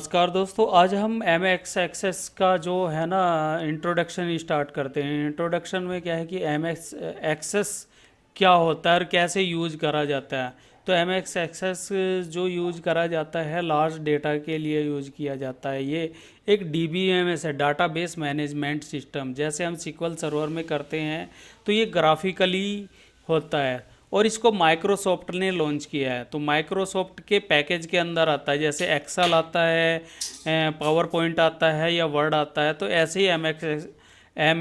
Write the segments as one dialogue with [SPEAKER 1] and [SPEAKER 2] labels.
[SPEAKER 1] नमस्कार दोस्तों। आज हम एम एक्स एक्सेस का जो है ना इंट्रोडक्शन स्टार्ट करते हैं। इंट्रोडक्शन में क्या है कि एम एक्स एक्सेस क्या होता है और कैसे यूज करा जाता है। तो एम एक्स एक्सेस जो यूज करा जाता है लार्ज डेटा के लिए यूज किया जाता है। ये एक DBMS है, डाटाबेस मैनेजमेंट सिस्टम। जैसे हम SQL सर्वर में करते हैं तो ये ग्राफिकली होता है और इसको माइक्रोसॉफ्ट ने लॉन्च किया है। तो माइक्रोसॉफ्ट के पैकेज के अंदर आता है, जैसे एक्सेल आता है, पावर पॉइंट आता है या वर्ड आता है, तो ऐसे ही एम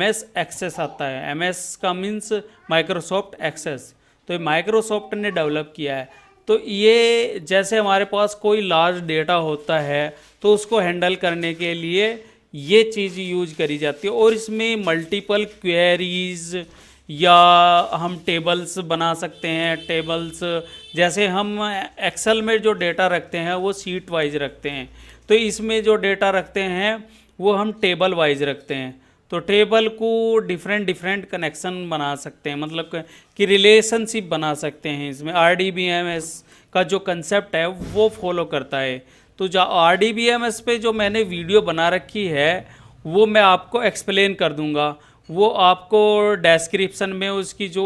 [SPEAKER 1] एस एक्सेस आता है। एम एस का मीन्स माइक्रोसॉफ्ट एक्सेस। तो ये माइक्रोसॉफ्ट ने डेवलप किया है। तो ये जैसे हमारे पास कोई लार्ज डेटा होता है तो उसको हैंडल करने के लिए ये चीज़ यूज करी जाती है। और इसमें मल्टीपल क्वेरीज या हम टेबल्स बना सकते हैं। टेबल्स जैसे हम एक्सेल में जो डेटा रखते हैं वो सीट वाइज रखते हैं, तो इसमें जो डेटा रखते हैं वो हम टेबल वाइज रखते हैं। तो टेबल को डिफरेंट डिफरेंट कनेक्शन बना सकते हैं, मतलब कि रिलेशनशिप बना सकते हैं। इसमें RDBMS का जो कंसेप्ट है वो फॉलो करता है। तो जो RDBMS पे जो मैंने वीडियो बना रखी है वो मैं आपको एक्सप्लेन कर दूंगा। वो आपको डिस्क्रिप्शन में उसकी जो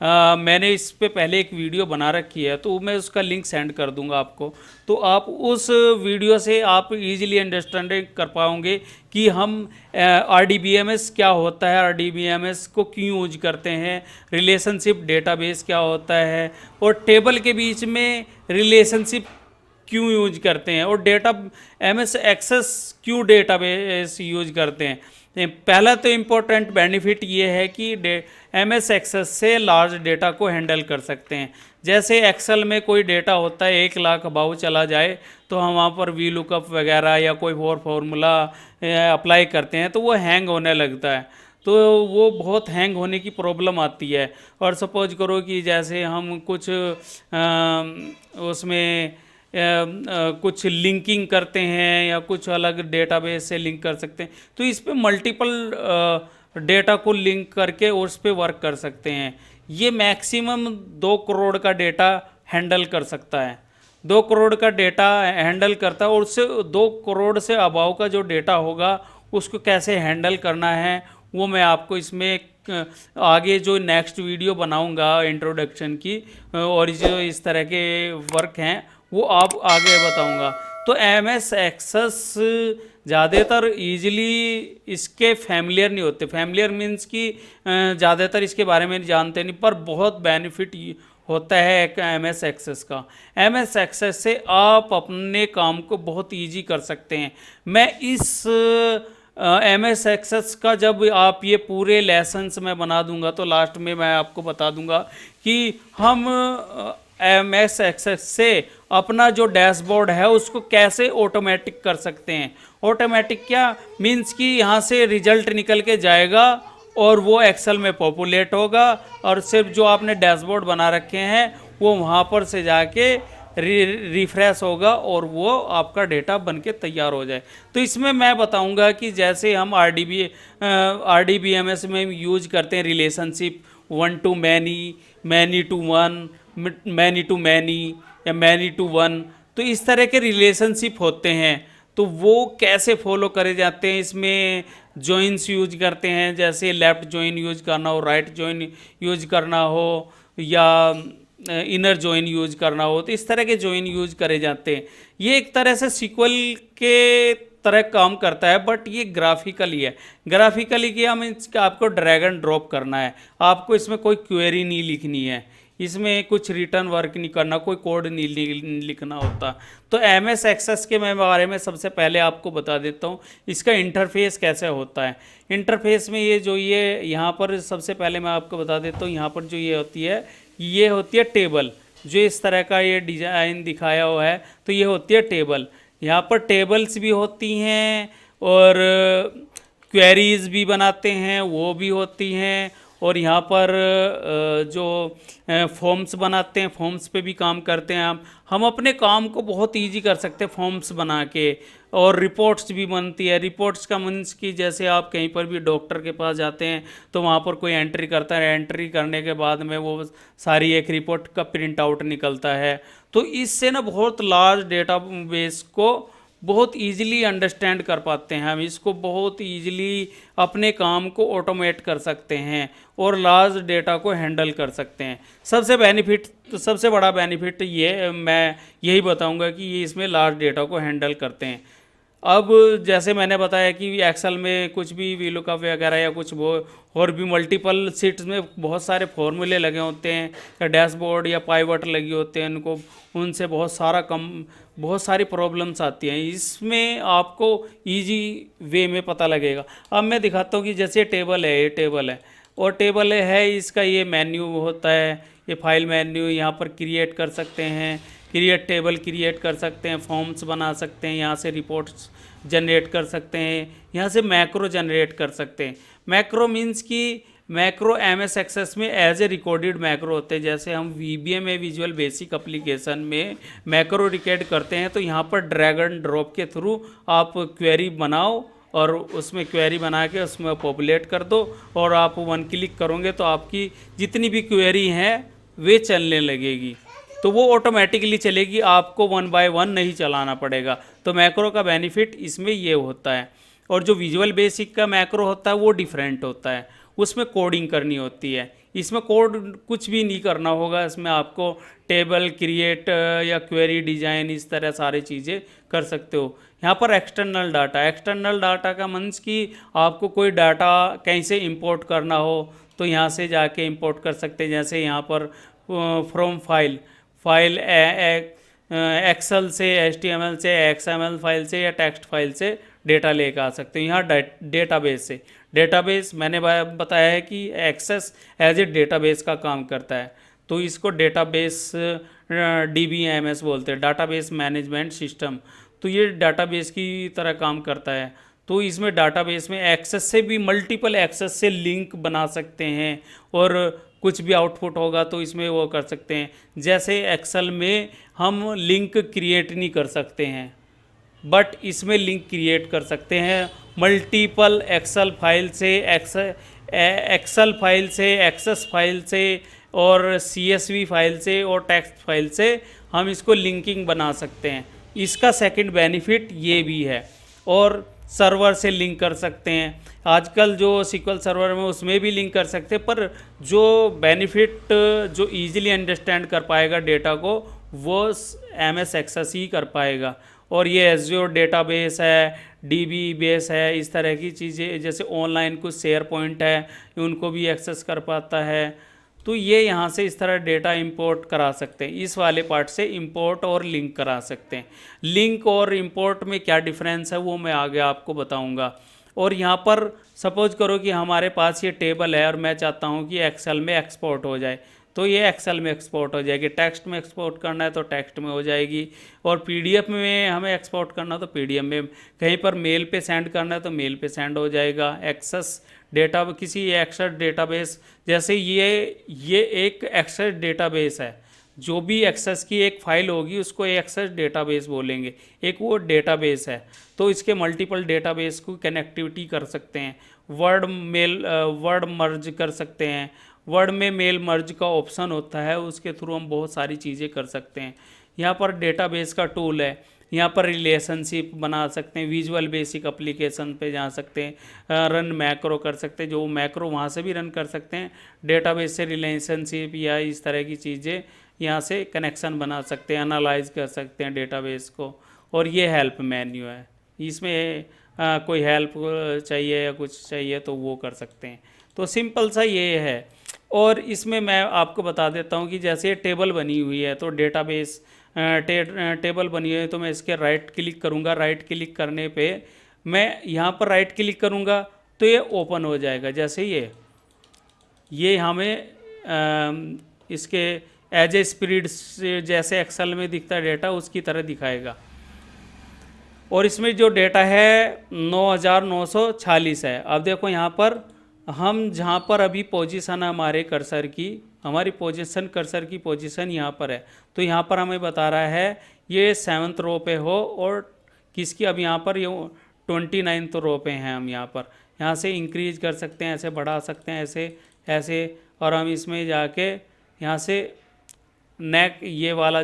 [SPEAKER 1] मैंने इस पे पहले एक वीडियो बना रखी है तो मैं उसका लिंक सेंड कर दूंगा आपको। तो आप उस वीडियो से आप इजीली अंडरस्टैंडिंग कर पाओगे कि हम RDBMS क्या होता है, RDBMS को क्यों यूज करते हैं, रिलेशनशिप डेटाबेस क्या होता है और टेबल के बीच में रिलेशनशिप क्यों यूज करते हैं और डेटा MS एक्सेस क्यों डेटाबेस यूज करते हैं। पहला तो इम्पोर्टेंट बेनिफिट ये है कि MS एक्सेस से लार्ज डेटा को हैंडल कर सकते हैं। जैसे एक्सेल में कोई डेटा होता है 1 लाख अबाउ चला जाए तो हम वहाँ पर VLOOKUP वगैरह या कोई और फार्मूला अप्लाई करते हैं तो वो हैंग होने लगता है। तो वो बहुत हैंग होने की प्रॉब्लम आती है। और सपोज करो कि जैसे हम कुछ उसमें कुछ लिंकिंग करते हैं या कुछ अलग डेटाबेस से लिंक कर सकते हैं, तो इस पे मल्टीपल डेटा को लिंक करके उस पे वर्क कर सकते हैं। ये मैक्सिमम 2 करोड़ का डेटा हैंडल कर सकता है। 2 करोड़ का डेटा हैंडल करता है और उससे 2 करोड़ से अबाव का जो डेटा होगा उसको कैसे हैंडल करना है वो मैं आपको इसमें आगे जो नेक्स्ट वीडियो बनाऊंगा इंट्रोडक्शन की और जो इस तरह के वर्क हैं वो आप आगे बताऊंगा। तो MS एक्सेस ज़्यादातर ईजिली इसके फैमिलियर नहीं होते। फैमिलियर मीन्स कि ज़्यादातर इसके बारे में जानते नहीं, पर बहुत बेनिफिट होता है एक MS एक्सेस का। MS एक्सेस से आप अपने काम को बहुत ईजी कर सकते हैं। मैं इस MS एक्सेस का जब आप ये पूरे लेसन्स में बना दूंगा तो लास्ट में मैं आपको बता दूंगा कि हम MS एक्सेस से अपना जो डैशबोर्ड है उसको कैसे ऑटोमेटिक कर सकते हैं। ऑटोमेटिक क्या मीन्स कि यहाँ से रिजल्ट निकल के जाएगा और वो एक्सेल में पॉपुलेट होगा और सिर्फ जो आपने डैशबोर्ड बना रखे हैं वो वहाँ पर से जाके रिफ्रेश होगा और वो आपका डेटा बन के तैयार हो जाए। तो इसमें मैं बताऊंगा कि जैसे हम RDBMS में यूज करते हैं relationship 1 to many, many to 1, many to many या many to 1, तो इस तरह के रिलेशनशिप होते हैं तो वो कैसे फॉलो करे जाते हैं। इसमें जॉइंस यूज करते हैं, जैसे लेफ़्ट जॉइन यूज करना हो, राइट जॉइन यूज करना हो या इनर जॉइन यूज करना हो, तो इस तरह के जॉइन यूज करे जाते हैं। ये एक तरह से SQL के तरह काम करता है बट ये ग्राफिकली है। ग्राफिकली क्या मीन्स कि आपको ड्रैग एंड ड्रॉप करना है, आपको इसमें कोई क्वेरी नहीं लिखनी है, इसमें कुछ रिटर्न वर्क नहीं करना, कोई कोड नहीं लिखना होता। तो MS एक्सेस के मैं बारे में सबसे पहले आपको बता देता हूँ इसका इंटरफेस कैसे होता है। इंटरफेस में ये यहाँ पर सबसे पहले मैं आपको बता देता हूँ, यहाँ पर जो ये होती है टेबल। जो इस तरह का ये डिज़ाइन दिखाया हुआ है तो ये होती है टेबल। यहाँ पर टेबल्स भी होती हैं और क्वेरीज भी बनाते हैं वो भी होती हैं और यहाँ पर जो फॉर्म्स बनाते हैं फॉर्म्स पे भी काम करते हैं। हम अपने काम को बहुत इजी कर सकते हैं फॉर्म्स बना के। और रिपोर्ट्स भी बनती है। रिपोर्ट्स का मीन्स कि जैसे आप कहीं पर भी डॉक्टर के पास जाते हैं तो वहाँ पर कोई एंट्री करता है, एंट्री करने के बाद में वो सारी एक रिपोर्ट का प्रिंट आउट निकलता है। तो इससे ना बहुत लार्ज डेटा बेस को बहुत इजीली अंडरस्टैंड कर पाते हैं, हम इसको बहुत इजीली अपने काम को ऑटोमेट कर सकते हैं और लार्ज डेटा को हैंडल कर सकते हैं। सबसे बड़ा बेनिफिट ये मैं यही बताऊंगा कि ये इसमें लार्ज डेटा को हैंडल करते हैं। अब जैसे मैंने बताया कि एक्सेल में कुछ भी वीलुकअप वगैरह या कुछ वो और भी मल्टीपल शीट्स में बहुत सारे फॉर्मूले लगे होते हैं या डैशबोर्ड या पाइवट लगी होते हैं, उनको उनसे बहुत सारी प्रॉब्लम्स आती हैं। इसमें आपको इजी वे में पता लगेगा। अब मैं दिखाता हूँ कि जैसे ये टेबल है और टेबल है, इसका ये मेन्यू होता है, ये फाइल मेन्यू, यहाँ पर क्रिएट कर सकते हैं, क्रिएट टेबल क्रिएट कर सकते हैं, फॉर्म्स बना सकते हैं, यहाँ से रिपोर्ट्स जनरेट कर सकते हैं, यहाँ से मैक्रो जनरेट कर सकते हैं। मैक्रो मीन्स कि मैक्रो एमएस एक्सेस में एज ए रिकॉर्डेड मैक्रो होते हैं। जैसे हम वीबीए में विजुअल बेसिक एप्लीकेशन में मैक्रो रिकॉर्ड करते हैं, तो यहाँ पर ड्रैग एंड ड्रॉप के थ्रू आप क्वेरी बनाओ और उसमें क्वेरी बना के उसमें पॉपुलेट कर दो और आप वन क्लिक करोगे तो आपकी जितनी भी क्वेरी हैं वे चलने लगेगी, तो वो ऑटोमेटिकली चलेगी, आपको वन बाय वन नहीं चलाना पड़ेगा। तो मैक्रो का बेनिफिट इसमें ये होता है। और जो विजुअल बेसिक का मैक्रो होता है वो डिफरेंट होता है, उसमें कोडिंग करनी होती है। इसमें कोड कुछ भी नहीं करना होगा, इसमें आपको टेबल क्रिएट या क्वेरी डिज़ाइन इस तरह सारी चीज़ें कर सकते हो। यहाँ पर एक्सटर्नल डाटा का मीन्स कि आपको कोई डाटा कहीं से इंपोर्ट करना हो तो यहाँ से जाके इंपोर्ट कर सकते हैं। जैसे यहाँ पर फ्रॉम फाइल एक्सेल से, HTML से, XML फाइल से या टेक्स्ट फाइल से डेटा लेकर आ सकते हैं। यहाँ डेटाबेस से, डेटाबेस मैंने बताया है कि एक्सेस एज ए डेटाबेस का काम करता है, तो इसको डेटाबेस DBMS बोलते हैं, डाटाबेस मैनेजमेंट सिस्टम। तो ये डाटाबेस की तरह काम करता है। तो इसमें डाटाबेस में एक्सेस से भी मल्टीपल एक्सेस से लिंक बना सकते हैं और कुछ भी आउटपुट होगा तो इसमें वो कर सकते हैं। जैसे एक्सेल में हम लिंक क्रिएट नहीं कर सकते हैं, बट इसमें लिंक क्रिएट कर सकते हैं मल्टीपल एक्सेल फाइल से, एक्सेल फाइल से, एक्सेस फाइल से और CSV फाइल से और टेक्स्ट फाइल से हम इसको लिंकिंग बना सकते हैं। इसका सेकंड बेनिफिट ये भी है। और सर्वर से लिंक कर सकते हैं, आजकल जो SQL सर्वर में उसमें भी लिंक कर सकते हैं, पर जो बेनिफिट जो इजीली अंडरस्टैंड कर पाएगा डेटा को वो MS एक्सेस ही कर पाएगा। और ये एज़्योर डेटाबेस है, DB बेस है, इस तरह की चीज़ें, जैसे ऑनलाइन कुछ शेयर पॉइंट है उनको भी एक्सेस कर पाता है। तो ये यहाँ से इस तरह डेटा इंपोर्ट करा सकते हैं, इस वाले पार्ट से इंपोर्ट और लिंक करा सकते हैं। लिंक और इंपोर्ट में क्या डिफरेंस है वो मैं आगे आपको बताऊंगा। और यहाँ पर सपोज करो कि हमारे पास ये टेबल है और मैं चाहता हूँ कि एक्सेल में एक्सपोर्ट हो जाए, तो ये एक्सेल में एक्सपोर्ट हो जाएगी। टेक्स्ट में एक्सपोर्ट करना है तो टेक्स्ट में हो जाएगी, और PDF में हमें एक्सपोर्ट करना तो PDF में, कहीं पर मेल पे सेंड करना है तो मेल पे सेंड हो जाएगा। एक्सेस डेटा किसी एक्सेस डेटाबेस, जैसे ये एक एक्सेस डेटाबेस है, जो भी एक्सेस की एक फाइल होगी उसको एक्सेस डेटाबेस बोलेंगे, एक वो डेटाबेस है। तो इसके मल्टीपल डेटाबेस को कनेक्टिविटी कर सकते हैं, वर्ड मर्ज कर सकते हैं, वर्ड में मेल मर्ज का ऑप्शन होता है, उसके थ्रू हम बहुत सारी चीज़ें कर सकते हैं। यहाँ पर डेटाबेस का टूल है, यहाँ पर रिलेशनशिप बना सकते हैं, विजुअल बेसिक एप्लीकेशन पे जा सकते हैं, रन मैक्रो कर सकते हैं, जो मैक्रो वहाँ से भी रन कर सकते हैं। डेटाबेस से रिलेशनशिप या इस तरह की चीज़ें यहाँ से कनेक्शन बना सकते हैं, एनालाइज कर सकते हैं डेटाबेस को। और ये हेल्प मेन्यू है, इसमें कोई हेल्प चाहिए या कुछ चाहिए तो वो कर सकते हैं। तो सिंपल सा ये है। और इसमें मैं आपको बता देता हूँ कि जैसे टेबल बनी हुई है तो डेटाबेस टेबल बनी हुई है, तो मैं इसके राइट क्लिक करूँगा। राइट क्लिक करने पे मैं यहाँ पर राइट क्लिक करूँगा तो ये ओपन हो जाएगा। जैसे ये हमें इसके एज ए स्प्रेड जैसे एक्सेल में दिखता है डेटा उसकी तरह दिखाएगा। और इसमें जो डेटा है 9946 है। अब देखो यहाँ पर हम जहाँ पर अभी पोजीशन है हमारे कर्सर की, हमारी पोजीशन कर्सर की पोजीशन यहाँ पर है, तो यहाँ पर हमें बता रहा है ये 7th रो पे हो और किसकी, अब यहाँ पर ये 29th रो पे हैं हम। यहाँ से इंक्रीज कर सकते हैं, ऐसे बढ़ा सकते हैं, ऐसे ऐसे। और हम इसमें जाके यहाँ से ये वाला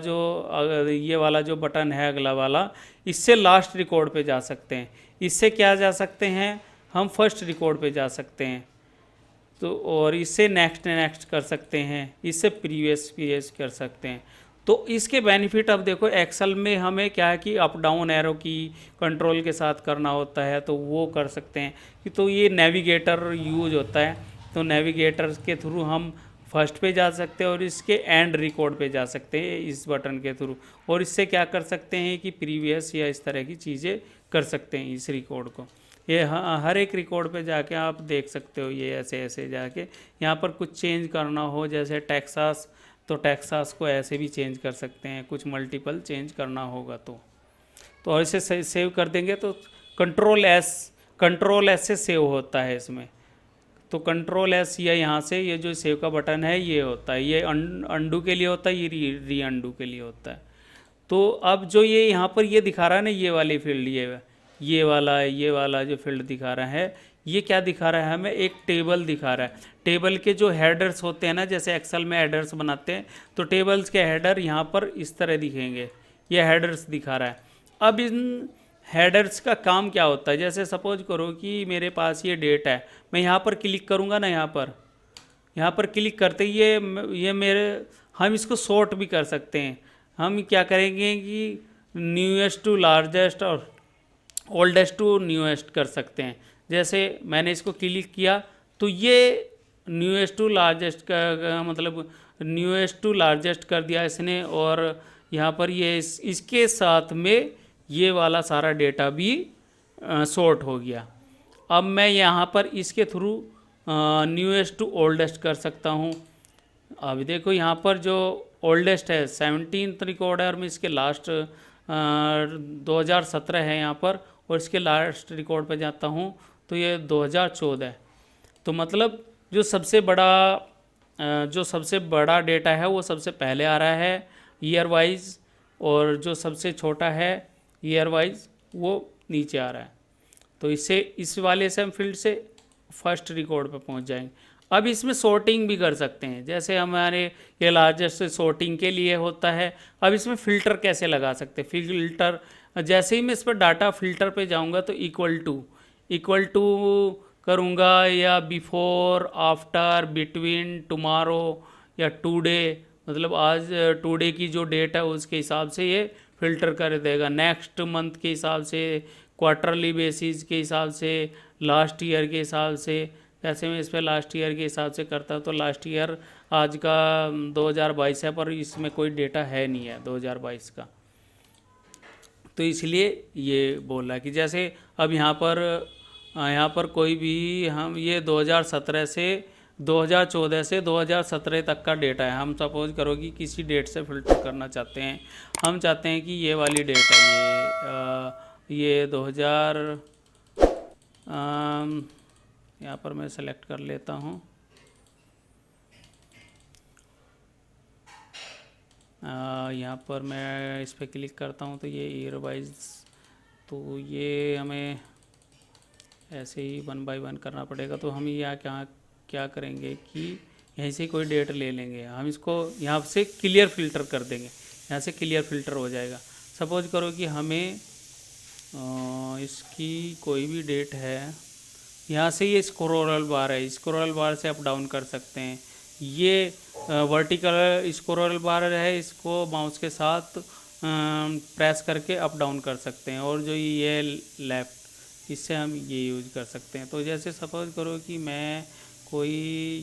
[SPEAKER 1] जो बटन है अगला वाला, इससे लास्ट रिकॉर्ड पे जा सकते हैं। इससे क्या जा सकते हैं, हम फर्स्ट रिकॉर्ड पे जा सकते हैं। तो और इससे नेक्स्ट नेक्स्ट कर सकते हैं, इससे प्रीवियस प्रीवियस कर सकते हैं। तो इसके बेनिफिट अब देखो, एक्सेल में हमें क्या है कि अप डाउन एरो की कंट्रोल के साथ करना होता है, तो वो कर सकते हैं कि तो ये नेविगेटर यूज होता है। तो नेविगेटर के थ्रू हम फर्स्ट पे जा सकते हैं और इसके एंड रिकॉर्ड पे जा सकते हैं इस बटन के थ्रू। और इससे क्या कर सकते हैं कि प्रीवियस या इस तरह की चीज़ें कर सकते हैं इस रिकॉर्ड को। ये हर एक रिकॉर्ड पे जाके आप देख सकते हो, ये ऐसे ऐसे जाके यहाँ पर कुछ चेंज करना हो, जैसे टेक्सास, तो टेक्सास को ऐसे भी चेंज कर सकते हैं, कुछ मल्टीपल चेंज करना होगा तो और इसे सेव कर देंगे तो कंट्रोल एस से सेव होता है इसमें। तो कंट्रोल एस या यहाँ से ये जो सेव का बटन है ये होता है, ये अंडू के लिए होता है, ये री अंडू के लिए होता है। तो अब जो ये यहाँ पर ये दिखा रहा है ना, ये वाली फील्ड, ये वाला जो फील्ड दिखा रहा है, ये क्या दिखा रहा है हमें, एक टेबल दिखा रहा है। टेबल के जो हेडर्स होते हैं ना, जैसे एक्सेल में हेडर्स बनाते हैं, तो टेबल्स के हेडर यहाँ पर इस तरह दिखेंगे, ये हेडर्स दिखा रहा है। अब इन हेडर्स का काम क्या होता है, जैसे सपोज करो कि मेरे पास ये डेट है, मैं यहाँ पर क्लिक करूँगा ना, यहाँ पर क्लिक करते ही ये मेरे, हम इसको सॉर्ट भी कर सकते हैं। हम क्या करेंगे कि न्यूएस्ट टू लार्जेस्ट और ओल्डेस्ट टू न्यूएस्ट कर सकते हैं। जैसे मैंने इसको क्लिक किया तो ये न्यूएस्ट टू लार्जेस्ट का मतलब न्यूएस्ट टू लार्जेस्ट कर दिया इसने, और यहाँ पर ये इसके साथ में ये वाला सारा डेटा भी सॉर्ट हो गया। अब मैं यहाँ पर इसके थ्रू न्यूएस्ट टू ओल्डेस्ट कर सकता हूँ। अभी देखो यहाँ पर जो ओल्डेस्ट है 17th रिकॉर्ड है, और मैं इसके लास्ट 2017 है यहाँ पर, और इसके लास्ट रिकॉर्ड पे जाता हूँ तो ये 2014 है। तो मतलब जो सबसे बड़ा डेटा है वो सबसे पहले आ रहा है ईयर वाइज, और जो सबसे छोटा है ईयर वाइज वो नीचे आ रहा है। तो इससे इस वाले से हम फील्ड से फर्स्ट रिकॉर्ड पे पहुंच जाएंगे। अब इसमें सॉर्टिंग भी कर सकते हैं, जैसे हमारे ये लार्जेस्ट सॉर्टिंग के लिए होता है। अब इसमें फ़िल्टर कैसे लगा सकते हैं, फ़िल्टर जैसे ही मैं इस पर डाटा फ़िल्टर पे जाऊंगा तो इक्वल टू करूंगा, या बिफोर, आफ्टर, बिटवीन, टुमारो, या टुडे, मतलब आज टुडे की जो डेट है उसके हिसाब से ये फ़िल्टर कर देगा। नेक्स्ट मंथ के हिसाब से, क्वार्टरली बेसिस के हिसाब से, लास्ट ईयर के हिसाब से। जैसे मैं इस पर लास्ट ईयर के हिसाब से करता हूँ तो लास्ट ईयर आज का 2022 है, पर इसमें कोई डेटा है नहीं है 2022 का, तो इसलिए ये बोल रहा है कि जैसे अब यहाँ पर कोई भी हम ये 2017 से 2014 से 2017 तक का डेटा है। हम सपोज करो कि किसी डेट से फ़िल्टर करना चाहते हैं, हम चाहते हैं कि ये वाली डेट है, ये 2000, यहाँ पर मैं सेलेक्ट कर लेता हूँ, यहाँ पर मैं इस पर क्लिक करता हूँ तो ये ईयर वाइज, तो ये हमें ऐसे ही 1 बाय 1 करना पड़ेगा। तो हम यहाँ क्या करेंगे कि यहीं से कोई डेट ले लेंगे, हम इसको यहाँ से क्लियर फ़िल्टर कर देंगे, यहाँ से क्लियर फ़िल्टर हो जाएगा। सपोज करो कि हमें इसकी कोई भी डेट है, यहाँ से ये स्क्रोल बार है, स्क्रोल बार से अप डाउन कर सकते हैं। ये वर्टिकल स्क्रोल बार है, इसको माउस के साथ प्रेस करके अप डाउन कर सकते हैं, और जो ये लेफ़्ट, इससे हम ये यूज कर सकते हैं। तो जैसे सपोज करो कि मैं कोई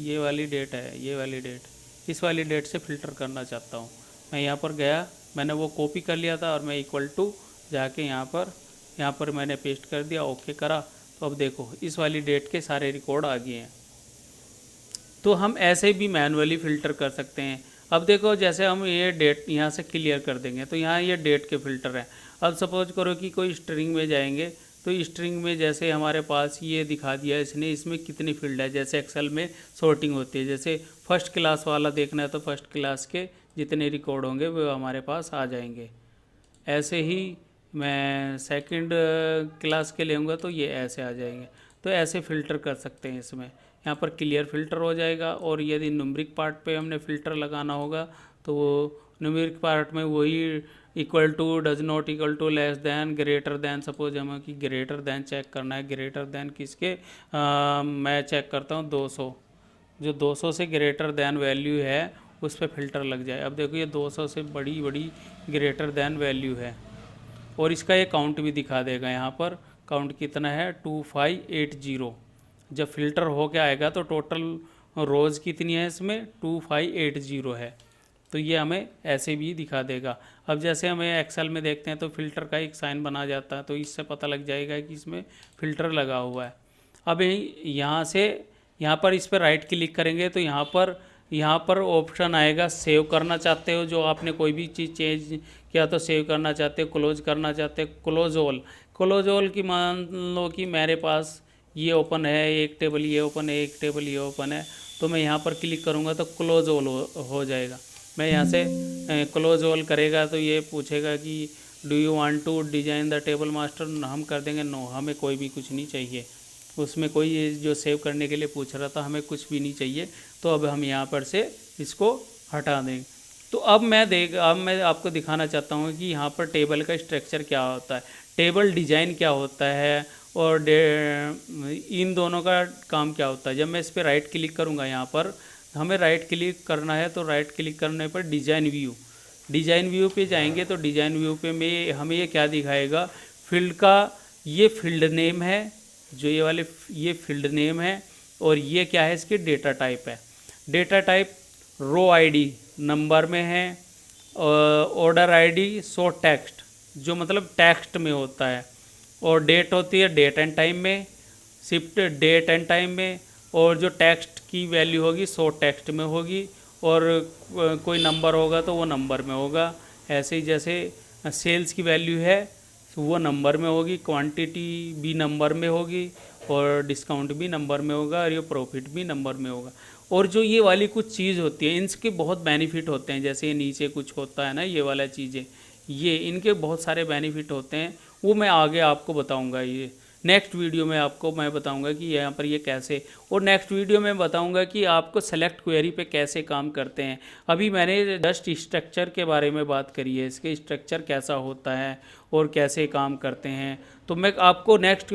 [SPEAKER 1] ये वाली डेट है, ये वाली डेट, इस वाली डेट से फ़िल्टर करना चाहता हूँ। मैं यहाँ पर गया, मैंने वो कॉपी कर लिया था, और मैं इक्वल टू जाके यहाँ पर मैंने पेस्ट कर दिया, ओके करा। तो अब देखो इस वाली डेट के सारे रिकॉर्ड आ गए हैं। तो हम ऐसे भी मैनुअली फ़िल्टर कर सकते हैं। अब देखो जैसे हम ये डेट यहाँ से क्लियर कर देंगे तो यहाँ ये डेट के फ़िल्टर हैं। अब सपोज करो कि कोई स्ट्रिंग में जाएंगे, तो स्ट्रिंग में जैसे हमारे पास ये दिखा दिया इसने, इसमें कितनी फील्ड है, जैसे एक्सेल में सॉर्टिंग होती है। जैसे फर्स्ट क्लास वाला देखना है तो फर्स्ट क्लास के जितने रिकॉर्ड होंगे वो हमारे पास आ जाएंगे। ऐसे ही मैं सेकंड क्लास के लेऊँगा तो ये ऐसे आ जाएंगे। तो ऐसे फ़िल्टर कर सकते हैं इसमें, यहाँ पर क्लियर फ़िल्टर हो जाएगा। और यदि न्यूमरिक पार्ट पे हमने फ़िल्टर लगाना होगा तो वो न्यूमेरिक पार्ट में वही equal to, does not equal to, less than, greater than, suppose हमें कि ग्रेटर देन चेक करना है, ग्रेटर देन किसके, मैं चेक करता हूँ 200, जो 200 से ग्रेटर देन वैल्यू है उस पर फिल्टर लग जाए। अब देखो ये 200 से बड़ी बड़ी ग्रेटर देन वैल्यू है, और इसका ये काउंट भी दिखा देगा यहाँ पर, काउंट कितना है 2580। जब फिल्टर हो के आएगा तो टोटल रोज़ कितनी है इसमें 2580 है, तो ये हमें ऐसे भी दिखा देगा। अब जैसे हमें एक्सेल में देखते हैं तो फिल्टर का एक साइन बना जाता है, तो इससे पता लग जाएगा कि इसमें फ़िल्टर लगा हुआ है। अब यहाँ से यहाँ पर इस पर राइट क्लिक करेंगे तो यहाँ पर ऑप्शन आएगा सेव करना चाहते हो, जो आपने कोई भी चीज़ चेंज किया तो सेव करना चाहते हो, क्लोज करना चाहते हो, क्लोज ऑल की मान लो कि मेरे पास ये ओपन है एक टेबल, ये ओपन है एक टेबल, ये ओपन है, तो मैं यहाँ पर क्लिक करूँगा तो क्लोज ऑल हो जाएगा। मैं यहाँ से क्लोज ऑल करेगा तो ये पूछेगा कि do you want to design the table master, हम कर देंगे नो, हमें कोई भी कुछ नहीं चाहिए उसमें, कोई जो सेव करने के लिए पूछ रहा था हमें कुछ भी नहीं चाहिए, तो अब हम यहाँ पर से इसको हटा देंगे। तो अब मैं आपको दिखाना चाहता हूँ कि यहाँ पर टेबल का स्ट्रक्चर क्या होता है, टेबल डिज़ाइन क्या होता है, और इन दोनों का काम क्या होता है। जब मैं इस पर राइट क्लिक करूँगा, यहाँ पर हमें राइट क्लिक करना है, तो राइट क्लिक करने पर डिज़ाइन व्यू पे जाएंगे, तो डिज़ाइन व्यू पे में हमें ये क्या दिखाएगा, फील्ड का, ये फील्ड नेम है, जो ये फील्ड नेम है, और ये क्या है इसकी डेटा टाइप है। डेटा टाइप रो आईडी नंबर में है, ऑर्डर आईडी शो टेक्स्ट, जो मतलब टेक्स्ट में होता है, और डेट होती है डेट एंड टाइम में, शिफ्ट डेट एंड टाइम में, और जो टेक्स्ट की वैल्यू होगी शो टेक्स्ट में होगी, और कोई नंबर होगा तो वो नंबर में होगा। ऐसे ही जैसे सेल्स की वैल्यू है वो नंबर में होगी, क्वांटिटी भी नंबर में होगी, और डिस्काउंट भी नंबर में होगा, और ये प्रॉफिट भी नंबर में होगा। और जो ये वाली कुछ चीज़ होती है इनके बहुत बेनिफिट होते हैं, जैसे ये नीचे कुछ होता है ना ये वाला चीज़ें, ये इनके बहुत सारे बेनिफिट होते हैं, वो मैं आगे आपको बताऊंगा। ये नेक्स्ट वीडियो में आपको मैं बताऊंगा कि यहाँ पर ये कैसे, और नेक्स्ट वीडियो में बताऊंगा कि आपको सेलेक्ट क्वेरी पे कैसे काम करते हैं। अभी मैंने जस्ट स्ट्रक्चर के बारे में बात करी है, इसके स्ट्रक्चर कैसा होता है और कैसे काम करते हैं, तो मैं आपको नेक्स्ट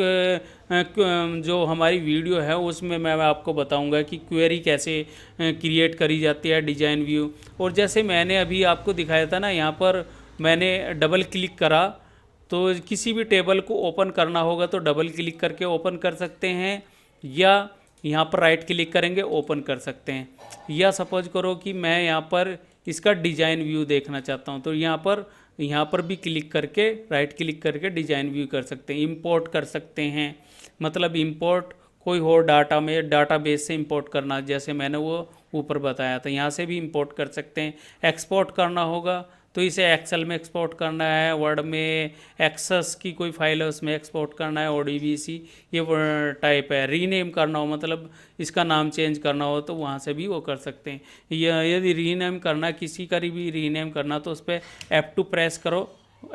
[SPEAKER 1] जो हमारी वीडियो है उसमें मैं आपको बताऊंगा कि क्वेरी कैसे क्रिएट करी जाती है, डिज़ाइन व्यू। और जैसे मैंने अभी आपको दिखाया था ना, यहाँ पर मैंने डबल क्लिक करा, तो किसी भी टेबल को ओपन करना होगा तो डबल क्लिक करके ओपन कर सकते हैं, या यहाँ पर राइट क्लिक करेंगे ओपन कर सकते हैं, या सपोज करो कि मैं यहाँ पर इसका डिज़ाइन व्यू देखना चाहता हूँ, तो यहाँ पर भी क्लिक करके राइट क्लिक करके डिज़ाइन व्यू कर सकते हैं। इंपोर्ट कर सकते हैं, मतलब इंपोर्ट कोई और डाटाबेस से इंपोर्ट करना, जैसे मैंने वो ऊपर बताया था, यहाँ से भी इंपोर्ट कर सकते हैं। एक्सपोर्ट करना होगा तो इसे एक्सेल में एक्सपोर्ट करना है, वर्ड में एक्सेस की कोई फाइल है उसमें एक्सपोर्ट करना है, ODBC ये टाइप है। रीनेम करना हो, मतलब इसका नाम चेंज करना हो, तो वहाँ से भी वो कर सकते हैं। यदि रीनेम करना, किसी का भी रीनेम करना, तो उस पर F2 प्रेस करो,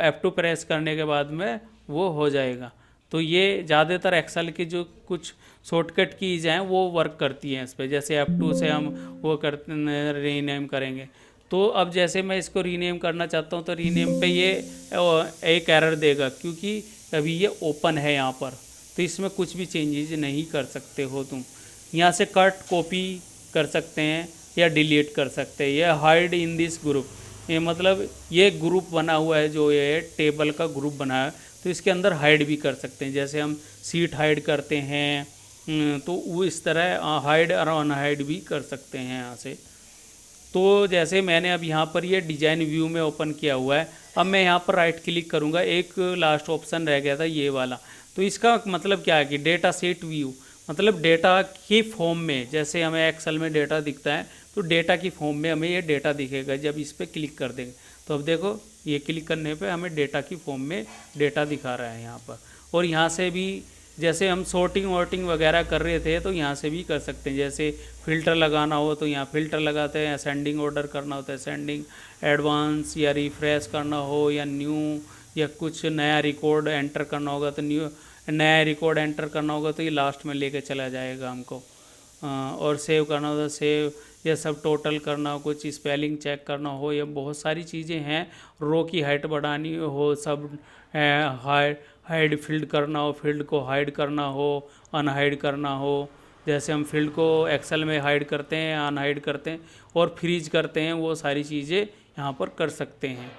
[SPEAKER 1] F2 प्रेस करने के बाद में वो हो जाएगा। तो ये ज़्यादातर एक्सेल की जो कुछ शॉर्टकट कीज हैं वो वर्क करती हैं इस पर, जैसे F2 से हम वो रीनेम करेंगे। तो अब जैसे मैं इसको रीनेम करना चाहता हूँ तो रीनेम पे ये एक एरर देगा, क्योंकि अभी ये ओपन है यहाँ पर, तो इसमें कुछ भी चेंजेस नहीं कर सकते हो तुम। यहाँ से कट कॉपी कर सकते हैं या डिलीट कर सकते हैं। ये हाइड इन दिस ग्रुप, ये मतलब ये ग्रुप बना हुआ है, जो ये टेबल का ग्रुप बना है, तो इसके अंदर हाइड भी कर सकते हैं। जैसे हम सीट हाइड करते हैं तो वो इस तरह हाइड और अनहाइड भी कर सकते हैं यहाँ से। तो जैसे मैंने अब यहाँ पर ये डिज़ाइन व्यू में ओपन किया हुआ है, अब मैं यहाँ पर राइट क्लिक करूँगा, एक लास्ट ऑप्शन रह गया था ये वाला, तो इसका मतलब क्या है कि डेटा सेट व्यू, मतलब डेटा की फॉर्म में, जैसे हमें एक्सेल में डेटा दिखता है तो डेटा की फॉर्म में हमें ये डेटा दिखेगा जब इस पर क्लिक कर देंगे। तो अब देखो ये क्लिक करने पे हमें डेटा की फॉर्म में डेटा दिखा रहा है यहाँ पर। और यहाँ से भी जैसे हम सॉर्टिंग वॉर्टिंग वगैरह कर रहे थे तो यहाँ से भी कर सकते हैं। जैसे फ़िल्टर लगाना हो तो यहाँ फ़िल्टर लगाते हैं, असेंडिंग ऑर्डर करना होता है असेंडिंग, एडवांस या रिफ्रेश करना हो या न्यू, या कुछ नया रिकॉर्ड एंटर करना होगा तो नया रिकॉर्ड एंटर करना होगा तो ये लास्ट में लेके चला जाएगा हमको। और सेव करना होता है सेव, ये सब टोटल करना हो, कुछ स्पेलिंग चेक करना हो, ये बहुत सारी चीज़ें हैं। रो की हाइट बढ़ानी हो, सब हाइड फील्ड करना हो, फील्ड को हाइड करना हो, अनहाइड करना हो। जैसे हम फील्ड को एक्सेल में हाइड करते हैं, अनहाइड करते हैं और फ्रीज करते हैं, वो सारी चीज़ें यहाँ पर कर सकते हैं।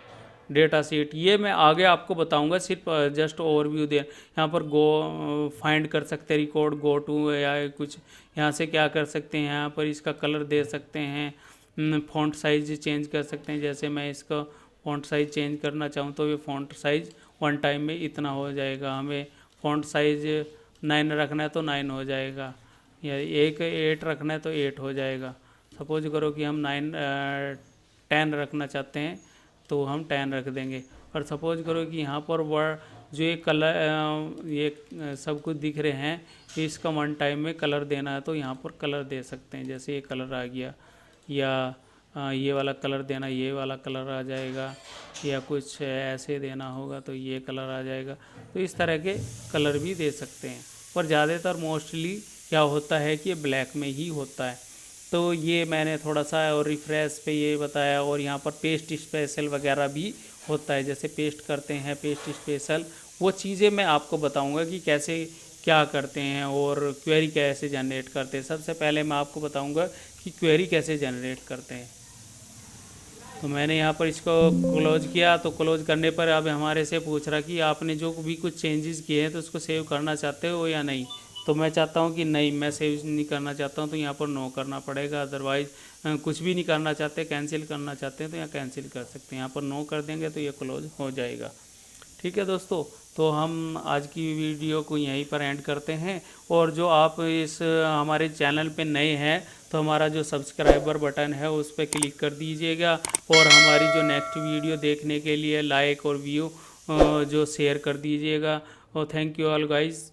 [SPEAKER 1] डेटा शीट ये मैं आगे आपको बताऊंगा, सिर्फ जस्ट ओवरव्यू दे। यहाँ पर गो फाइंड कर सकते हैं, रिकॉर्ड गो टू या कुछ यहाँ से क्या कर सकते हैं, यहाँ पर इसका कलर दे सकते हैं, फ़ॉन्ट साइज चेंज कर सकते हैं। जैसे मैं इसका फ़ॉन्ट साइज चेंज करना चाहूँ तो ये फ़ॉन्ट साइज वन टाइम में इतना हो जाएगा। हमें फ़ॉन्ट साइज 9 रखना है तो 9 हो जाएगा, या 8 रखना है तो 8 हो जाएगा। सपोज करो कि हम 10 रखना चाहते हैं तो हम 10 रख देंगे। और सपोज करो कि यहाँ पर वर्ड जो ये कलर ये सब कुछ दिख रहे हैं, इसका वन टाइम में कलर देना है तो यहाँ पर कलर दे सकते हैं। जैसे ये कलर आ गया, या ये वाला कलर देना, ये वाला कलर आ जाएगा, या कुछ ऐसे देना होगा तो ये कलर आ जाएगा। तो इस तरह के कलर भी दे सकते हैं, पर ज़्यादातर मोस्टली क्या होता है कि ये ब्लैक में ही होता है। तो ये मैंने थोड़ा सा और रिफ्रेश पे ये बताया। और यहाँ पर पेस्ट स्पेशल वगैरह भी होता है, जैसे पेस्ट करते हैं, पेस्ट स्पेशल, वो चीज़ें मैं आपको बताऊंगा कि कैसे क्या करते हैं और क्वेरी कैसे जनरेट करते हैं। सबसे पहले मैं आपको बताऊंगा कि क्वेरी कैसे जनरेट करते हैं। तो मैंने यहाँ पर इसको क्लोज किया, तो क्लोज करने पर अब हमारे से पूछ रहा कि आपने जो भी कुछ चेंजेस किए हैं तो उसको सेव करना चाहते हो या नहीं। तो मैं चाहता हूँ कि नहीं, मैं सेव नहीं करना चाहता हूँ, तो यहाँ पर नो करना पड़ेगा। अदरवाइज़ कुछ भी नहीं करना चाहते, कैंसिल करना चाहते हैं तो यहाँ कैंसिल कर सकते हैं। यहाँ पर नो कर देंगे तो ये क्लोज हो जाएगा। ठीक है दोस्तों, तो हम आज की वीडियो को यहीं पर एंड करते हैं। और जो आप इस हमारे चैनल पे नए हैं तो हमारा जो सब्सक्राइबर बटन है उस पर क्लिक कर दीजिएगा। और हमारी जो नेक्स्ट वीडियो देखने के लिए लाइक और व्यू जो शेयर कर दीजिएगा। और थैंक यू ऑल गाइस।